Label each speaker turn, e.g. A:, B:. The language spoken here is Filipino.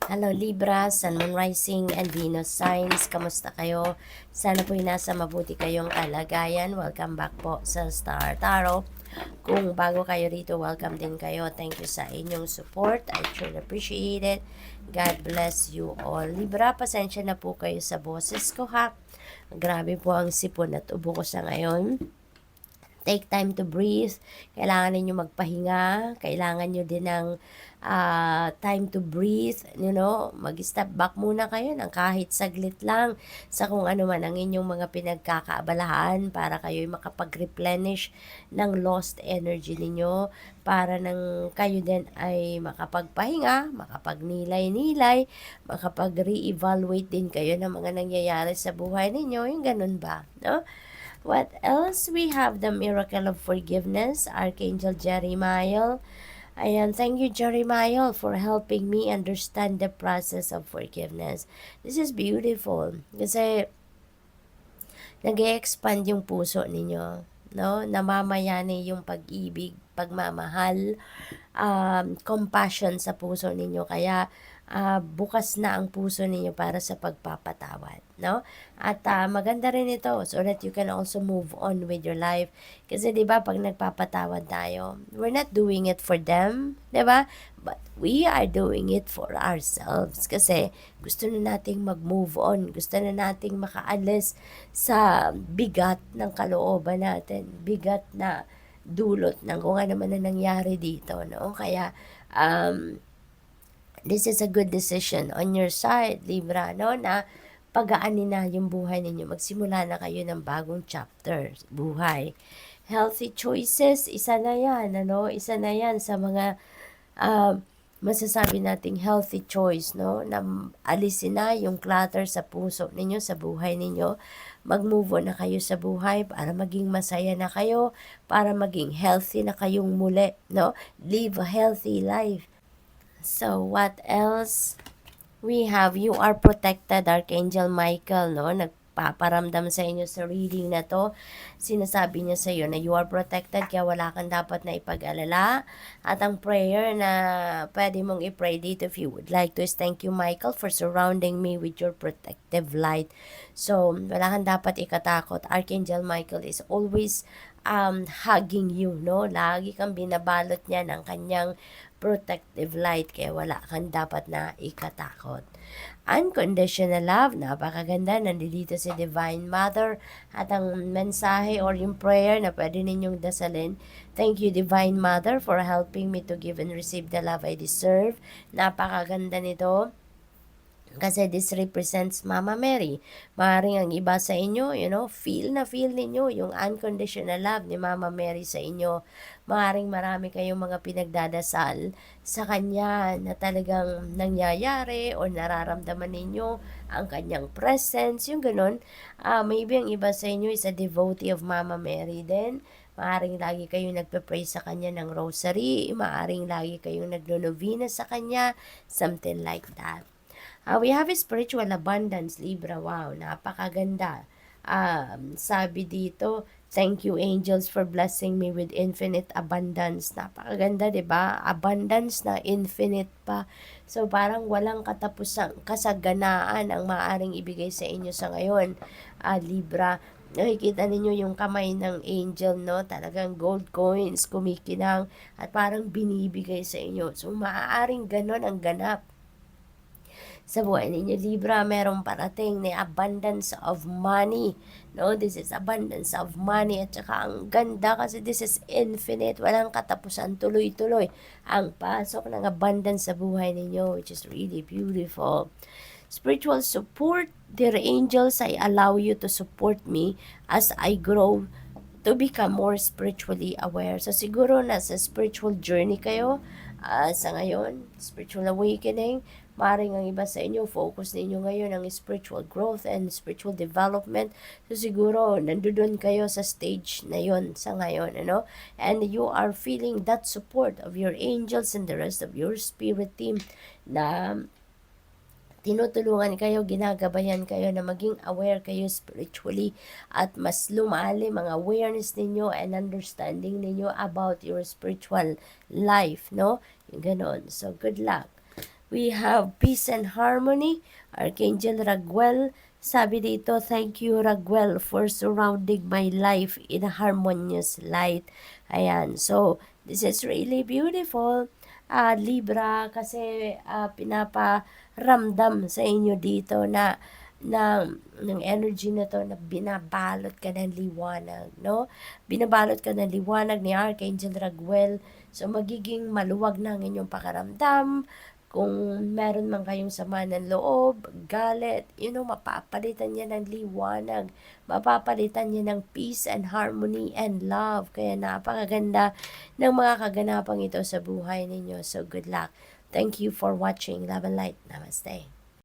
A: Hello Libra, Sun, Moon Rising, and Venus signs. Kamusta kayo? Sana po'y nasa mabuti kayong kalagayan. Welcome back po sa Star Tarot. Kung bago kayo rito, welcome din kayo. Thank you sa inyong support. I truly appreciate it. God bless you all. Libra, pasensya na po kayo sa boses ko ha. Grabe po ang sipon at ubo ko sa ngayon. Take time to breathe. Kailangan ninyo magpahinga. Kailangan nyo din ng time to breathe. Mag-step back muna kayo ng kahit saglit lang sa kung ano man ang inyong mga pinagkakaabalahan para kayo makapag-replenish ng lost energy ninyo, para nang kayo din ay makapagpahinga, makapagnilay-nilay, makapag-re-evaluate din kayo ng mga nangyayari sa buhay ninyo. Yung ganun ba? No? What else? We have the miracle of forgiveness, Archangel Jeremiah. Ayan, thank you Jeremiah for helping me understand the process of forgiveness. This is beautiful kasi nag-expand yung puso ninyo, no? Namamayani yung pag-ibig, pagmamahal, compassion sa puso ninyo. Kaya bukas na ang puso ninyo para sa pagpapatawad, no? At maganda rin ito so that you can also move on with your life. Kasi 'di ba pag nagpapatawad tayo, we're not doing it for them, 'di ba? But we are doing it for ourselves kasi gusto na nating mag-move on, gusto na nating makaalis sa bigat ng kalooban natin, bigat na dulot ng kung ano man na nangyari dito, no? Kaya this is a good decision on your side, Libra, no? Na pagaanin na yung buhay ninyo. Magsimula na kayo ng bagong chapter, buhay. Healthy choices, isa na yan, ano? Isa na yan sa mga masasabi nating healthy choice, no? Na alisin na yung clutter sa puso ninyo, sa buhay ninyo. Mag-move on na kayo sa buhay para maging masaya na kayo, para maging healthy na kayong muli, no? Live a healthy life. So, what else? We have, you are protected, Archangel Michael, no? Nagpaparamdam sa inyo sa reading na to. Sinasabi niya sa iyo na you are protected, kaya wala kang dapat na ipag-alala. At ang prayer na pwede mong i-pray dito if you would like to is, thank you Michael for surrounding me with your protective light. So, wala kang dapat ikatakot. Archangel Michael is always hugging you, no? Lagi kang binabalot niya ng kanyang protective light, kaya wala kang dapat na ikatakot. Unconditional love, napakaganda, nandito si Divine Mother at ang mensahe or yung prayer na pwede ninyong dasalin. Thank you Divine Mother for helping me to give and receive the love I deserve. Napakaganda nito. Kasi this represents Mama Mary. Maaaring ang iba sa inyo, feel na feel ninyo yung unconditional love ni Mama Mary sa inyo. Maaaring marami kayong mga pinagdadasal sa Kanya na talagang nangyayari o nararamdaman ninyo ang Kanyang presence, yung ganun. Maybe ang iba sa inyo is a devotee of Mama Mary din. Maaring lagi kayong nagpe-pray sa Kanya ng rosary, maaring lagi kayong nagno-novena sa Kanya, something like that. We have a spiritual abundance, Libra. Wow, napakaganda. Sabi dito, thank you angels for blessing me with infinite abundance. Napakaganda, 'di ba? Abundance na infinite pa. So parang walang katapusang kasaganaan ang maaring ibigay sa inyo sa ngayon, Libra. Nakikita ninyo yung kamay ng angel, no? Talagang gold coins, kumikinang, at parang binibigay sa inyo. So maaaring ganon ang ganap sa buhay ninyo, Libra. Merong parating na abundance of money, no? This is abundance of money, at saka ang ganda kasi this is infinite, walang katapusan, tuloy-tuloy ang pasok ng abundance sa buhay ninyo, which is really beautiful. Spiritual support, dear angels, I allow you to support me as I grow to become more spiritually aware. So siguro nasa spiritual journey kayo sa ngayon, spiritual awakening. Maring ang iba sa inyo, focus ninyo ngayon ang spiritual growth and spiritual development. So siguro, nandoon kayo sa stage na yon sa ngayon, And you are feeling that support of your angels and the rest of your spirit team na tinutulungan kayo, ginagabayan kayo na maging aware kayo spiritually at mas lumalim ang awareness ninyo and understanding ninyo about your spiritual life, no? Yung ganon. So, good luck. We have peace and harmony. Archangel Raguel, sabi dito, thank you Raguel for surrounding my life in a harmonious light. Ayan, so this is really beautiful. Libra, kasi pinaparamdam sa inyo dito na ng energy na to na binabalot ka ng liwanag, no? Binabalot ka ng liwanag ni Archangel Raguel. So magiging maluwag na ang inyong pakaramdam. Kung meron man kayong sama ng loob, galit, mapapalitan niya ng liwanag, mapapalitan niya ng peace and harmony and love. Kaya napakaganda ng mga kaganapang ito sa buhay ninyo. So good luck. Thank you for watching. Love and light. Namaste.